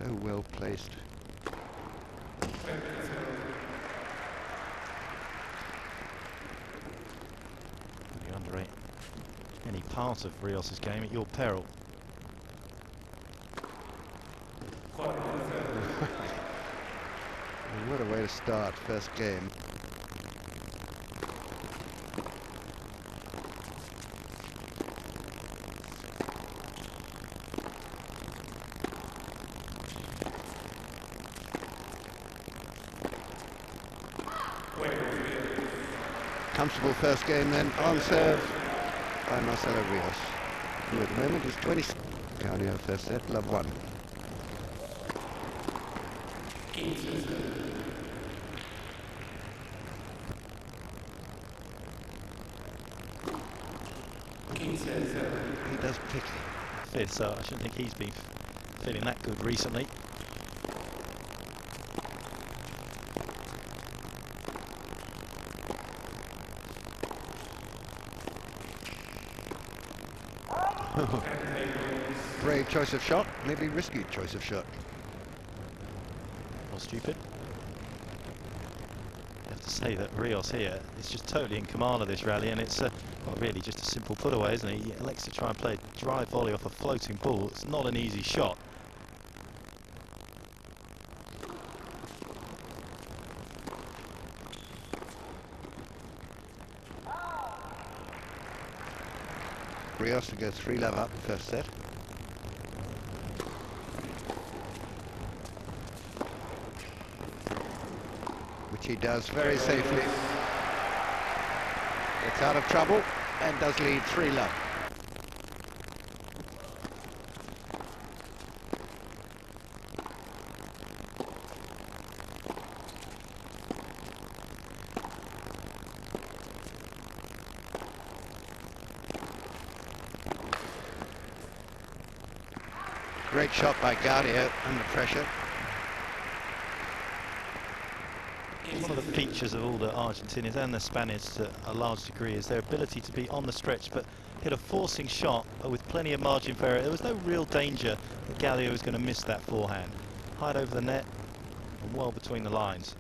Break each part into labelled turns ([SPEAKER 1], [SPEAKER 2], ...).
[SPEAKER 1] So well placed.
[SPEAKER 2] You underrate any part of Rios' game at your peril.
[SPEAKER 1] What a way to start first game. Comfortable first game then, on serve by Marcelo Ríos, who at the moment is 20. Gaudio first set, love 1. He does pick.
[SPEAKER 2] Fifth, so I shouldn't think he's been feeling that good recently.
[SPEAKER 1] Brave choice of shot, maybe risky choice of shot.
[SPEAKER 2] Or stupid. You have to say that Ríos here is just totally in command of this rally, and it's well, really just a simple put away, isn't it? He elects to try and play a drive volley off a floating ball. It's not an easy shot.
[SPEAKER 1] Ríos to go 3-love up first set. Which he does very safely. Gets out of trouble and does lead 3-love. Great shot by Gaudio under pressure.
[SPEAKER 2] One of the features of all the Argentinians and the Spaniards to a large degree is their ability to be on the stretch but hit a forcing shot with plenty of margin for error. There was no real danger that Gaudio was going to miss that forehand. High over the net and well between the lines.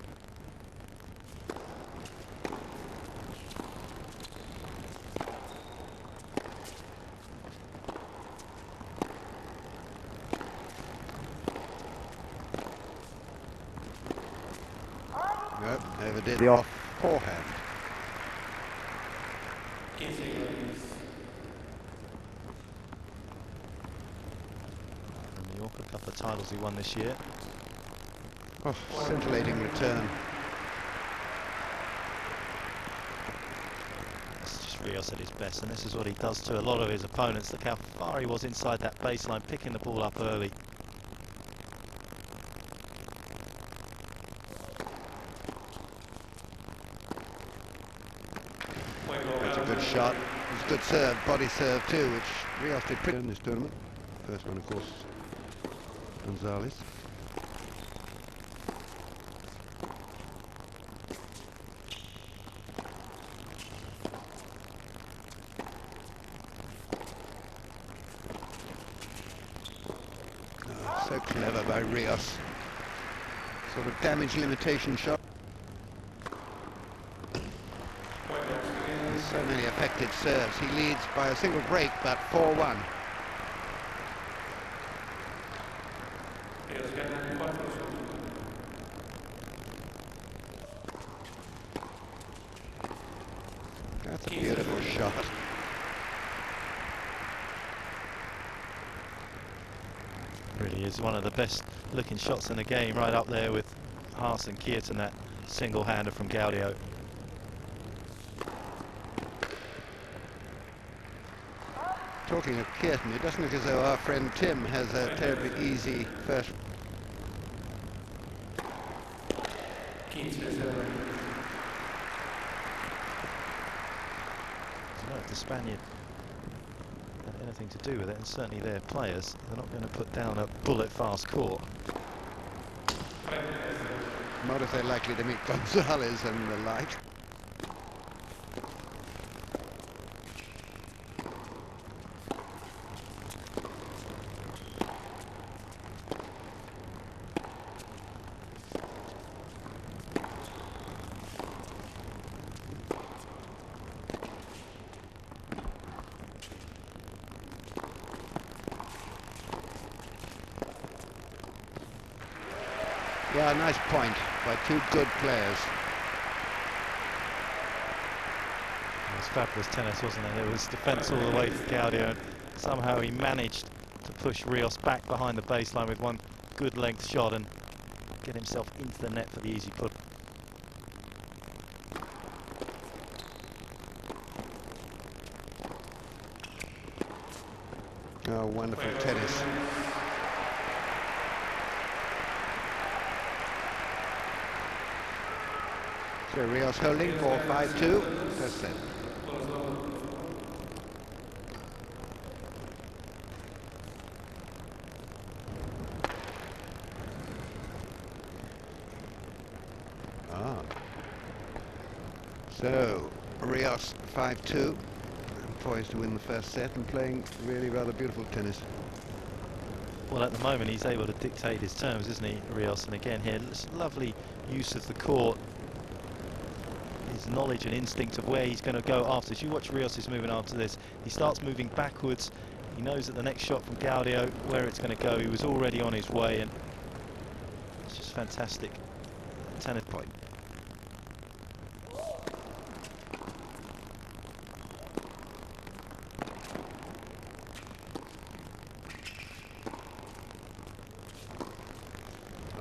[SPEAKER 1] Overdid the off forehand.
[SPEAKER 2] New York, a couple of titles he won this year.
[SPEAKER 1] Oh, scintillating return.
[SPEAKER 2] It's just Ríos at his best, and this is what he does to a lot of his opponents. Look how far he was inside that baseline, picking the ball up early.
[SPEAKER 1] Good shot. It's good serve, body serve too, which Ríos did pretty in this tournament. First one, of course, Gonzalez. Oh, so clever by Ríos. Sort of damage limitation shot. So many effective serves. He leads by a single break, but 4-1. That's a beautiful shot.
[SPEAKER 2] Really is one of the best looking shots in the game, right up there with Haas and Kiert and that single-hander from Gaudio.
[SPEAKER 1] Talking of Kierton, it doesn't look as though our friend Tim has a terribly easy first.
[SPEAKER 2] If the Spaniard had anything to do with it, and certainly their players, they're not going to put down a bullet-fast court.
[SPEAKER 1] Not if they're likely to meet Gonzalez and the like. Yeah, nice point by two good players.
[SPEAKER 2] It was fabulous tennis, wasn't it? It was defence all the way for Gaudio, and somehow he managed to push Ríos back behind the baseline with one good length shot and get himself into the net for the easy put.
[SPEAKER 1] Oh, wonderful tennis. So Ríos holding for 5-2, first set. So Ríos 5-2, poised to win the first set and playing really rather beautiful tennis.
[SPEAKER 2] Well, at the moment he's able to dictate his terms, isn't he, Ríos? And again here, lovely use of the court. His knowledge and instinct of where he's going to go after. As you watch Ríos' moving after this, he starts moving backwards. He knows that the next shot from Gaudio, where it's going to go. He was already on his way, and it's just fantastic tennis point.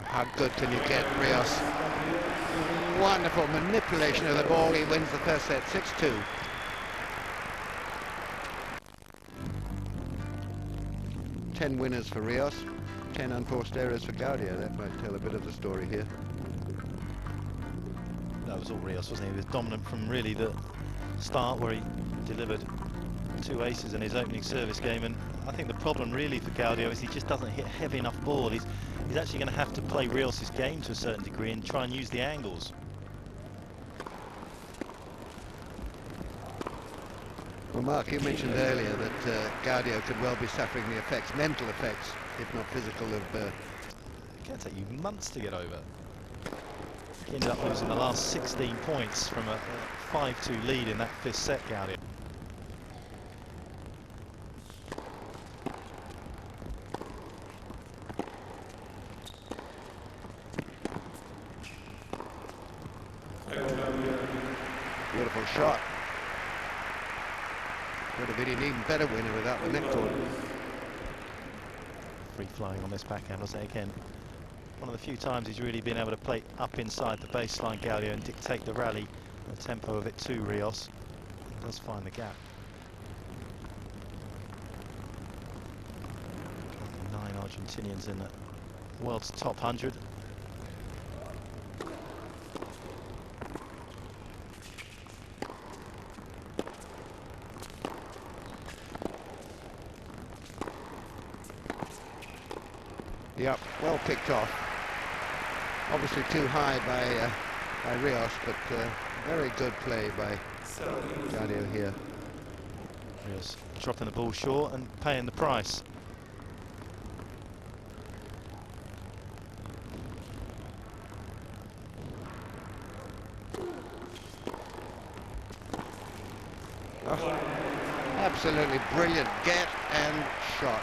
[SPEAKER 1] How good can you get, Ríos? Wonderful manipulation of the ball. He wins the first set, 6-2. Ten winners for Ríos, 10 unforced errors for Gaudio. That might tell a bit of the story here.
[SPEAKER 2] That was all Ríos, wasn't he? He was dominant from really the start, where he delivered two aces in his opening service game, and I think the problem really for Gaudio is he just doesn't hit a heavy enough ball. He's actually going to have to play Ríos' game to a certain degree and try and use the angles.
[SPEAKER 1] Well, Mark, you mentioned earlier that Gaudio could well be suffering the effects, mental effects, if not physical, of...
[SPEAKER 2] It can take you months to get over. He ended up losing the last 16 points from a 5-2 lead in that fifth set, Gaudio.
[SPEAKER 1] Beautiful shot. Would have been an even better winner without the net cord.
[SPEAKER 2] Free flowing on this backhand, wasn't it? Again, one of the few times he's really been able to play up inside the baseline, Gaudio, and dictate the rally, the tempo of it to Ríos. He does find the gap. 9 Argentinians in the world's top 100.
[SPEAKER 1] Yep, well picked off. Obviously too high by Ríos, but very good play by Gaudio here.
[SPEAKER 2] Ríos dropping the ball short and paying the price.
[SPEAKER 1] Oh, absolutely brilliant get and shot.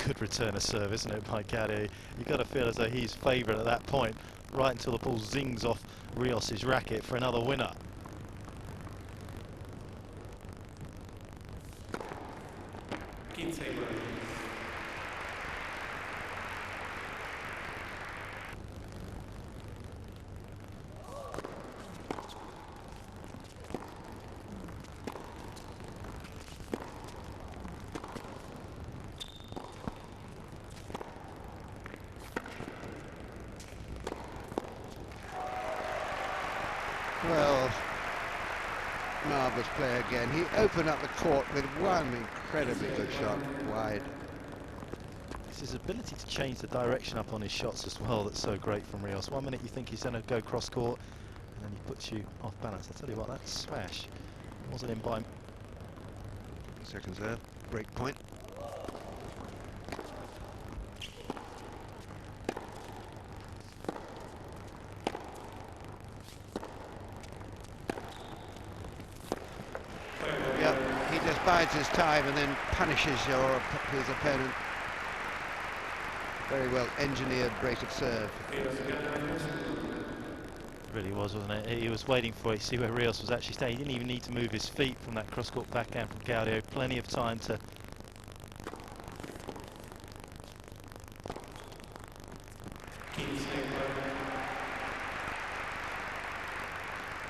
[SPEAKER 2] Good return of serve, isn't it, by Gaudio? You've got to feel as though he's favourite at that point, right until the ball zings off Ríos' racket for another winner.
[SPEAKER 1] Well, marvellous play again. He opened up the court with one incredibly good shot wide.
[SPEAKER 2] It's his ability to change the direction up on his shots as well that's so great from Ríos. 1 minute you think he's going to go cross court, and then he puts you off balance. I tell you what, that smash wasn't in by...
[SPEAKER 1] Seconds there, break point. bides his time and then punishes his opponent. Very well engineered break of serve.
[SPEAKER 2] Really was, wasn't it? He was waiting for it. See where Ríos was actually staying. He didn't even need to move his feet from that cross-court backhand from Gaudio. Plenty of time to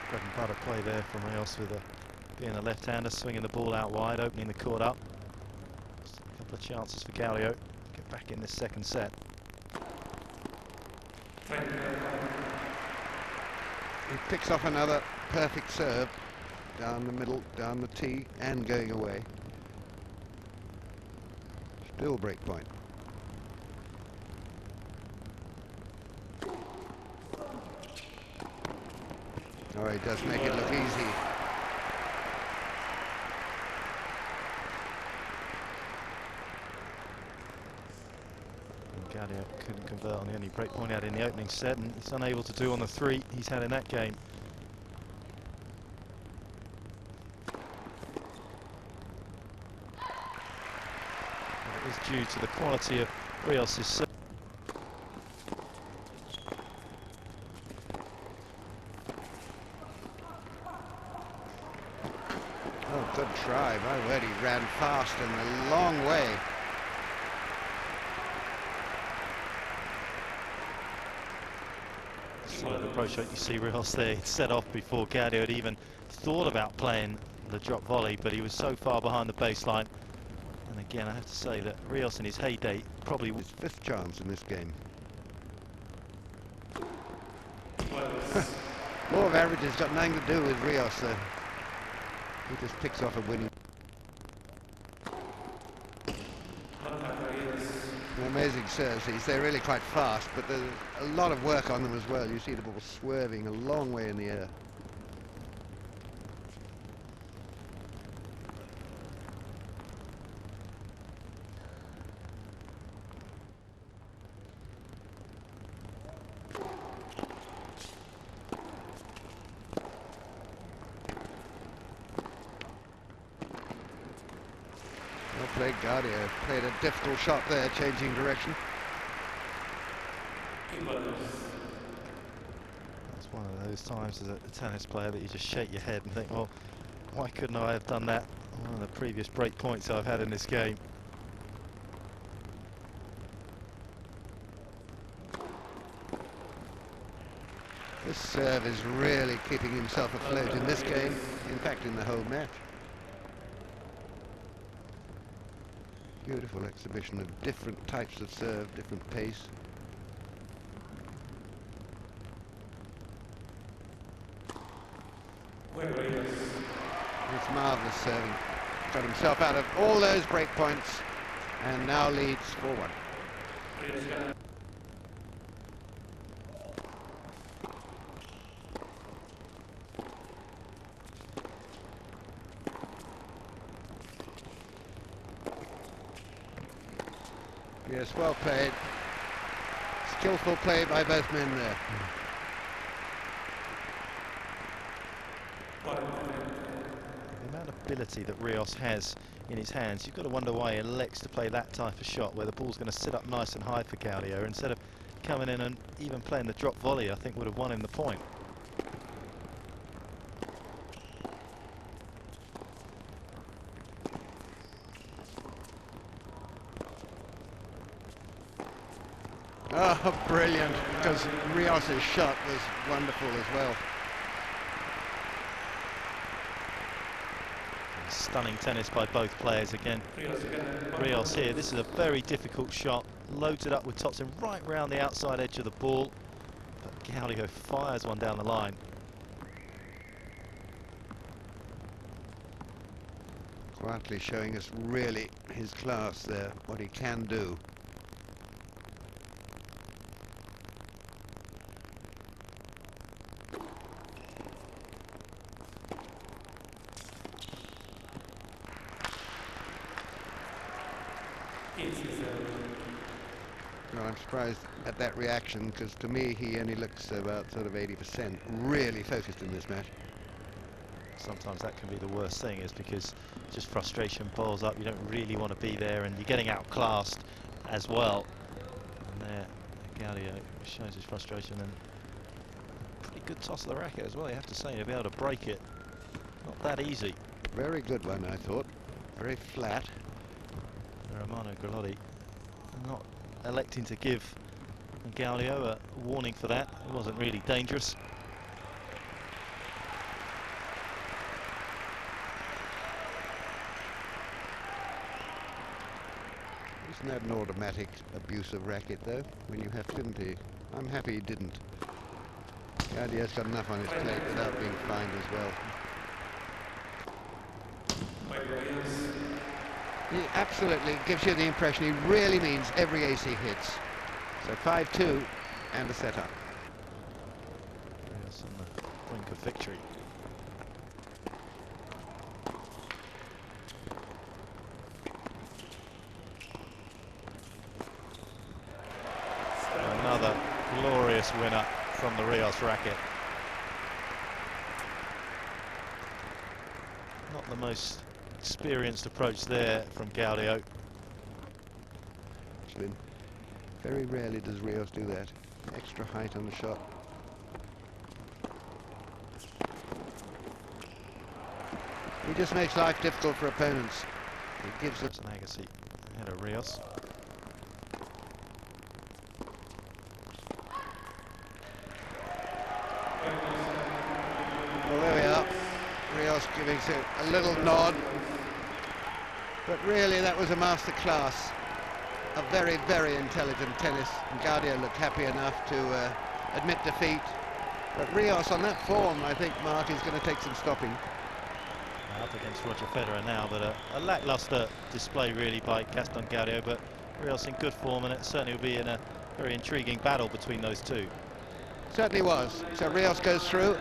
[SPEAKER 2] bread and butter play there from Ríos with being a left-hander, swinging the ball out wide, opening the court up. Just a couple of chances for Gaudio to get back in this second set.
[SPEAKER 1] He picks off another perfect serve down the middle, down the tee, and going away. Still break point. Oh, he does make it look easy.
[SPEAKER 2] Gaudio couldn't convert on the only break point he had in the opening set, and he's unable to do on the 3 he's had in that game. And it is due to the quality of Ríos' serve.
[SPEAKER 1] Oh, good try. My word, he ran fast and a long way.
[SPEAKER 2] Solid approach, you see Ríos there. He'd set off before Gaudio had even thought about playing the drop volley, but he was so far behind the baseline. And again, I have to say that Ríos in his heyday probably
[SPEAKER 1] His 5th chance in this game. Law of averages got nothing to do with Ríos, though. He just picks off a winning. Amazing serves. They're really quite fast, but there's a lot of work on them as well. You see the ball swerving a long way in the air. Well played, Gaudio. Played a difficult shot there, changing direction.
[SPEAKER 2] It's one of those times as a tennis player that you just shake your head and think, well, why couldn't I have done that on one of the previous break points I've had in this game?
[SPEAKER 1] This serve is really keeping himself afloat in this game, in fact in the whole match. Beautiful exhibition of different types of serve, different pace. It's marvellous serving. Got himself out of all those break points and now leads 4-1. Yes, well played. Skillful play by both men there.
[SPEAKER 2] The amount of ability that Ríos has in his hands, you've got to wonder why he elects to play that type of shot where the ball's going to sit up nice and high for Gaudio. Instead of coming in and even playing the drop volley, I think would have won him the point.
[SPEAKER 1] Oh, brilliant, because Ríos' shot was wonderful as well.
[SPEAKER 2] Stunning tennis by both players again. Ríos here, this is a very difficult shot, loads it up with tops in right round the outside edge of the ball, but Gaudio fires one down the line.
[SPEAKER 1] Quietly showing us really his class there, what he can do. Well, I'm surprised at that reaction, because to me he only looks about sort of 80%, really focused in this match.
[SPEAKER 2] Sometimes that can be the worst thing, is because just frustration boils up. You don't really want to be there, and you're getting outclassed as well. And there, Gaudio shows his frustration, and pretty good toss of the racket as well, you have to say, to be able to break it. Not that easy.
[SPEAKER 1] Very good one, I thought. Very flat.
[SPEAKER 2] Romano Gallotti not electing to give Gaudio a warning for that. It wasn't really dangerous.
[SPEAKER 1] Isn't that an automatic abuse of racket, though, when you have to, didn't he? I'm happy he didn't. Gaudio's got enough on his plate without being fined as well. He absolutely gives you the impression he really means every ace he hits. So 5-2 and a setup.
[SPEAKER 2] Ríos on the brink of victory. Another glorious winner from the Ríos racket. Not the most experienced approach there from Gaudio.
[SPEAKER 1] Very rarely does Ríos do that. Extra height on the shot. He just makes life difficult for opponents. He gives us
[SPEAKER 2] an Agassi ahead of Ríos.
[SPEAKER 1] Well, there we are. Ríos giving a little nod. But really, that was a masterclass of very, very intelligent tennis. And Gaudio looked happy enough to admit defeat. But Ríos on that form, I think, Mark, is going to take some stopping.
[SPEAKER 2] Up against Roger Federer now, but a lacklustre display really by Gastón Gaudio, but Ríos in good form, and it certainly will be in a very intriguing battle between those two.
[SPEAKER 1] Certainly was. So Ríos goes through.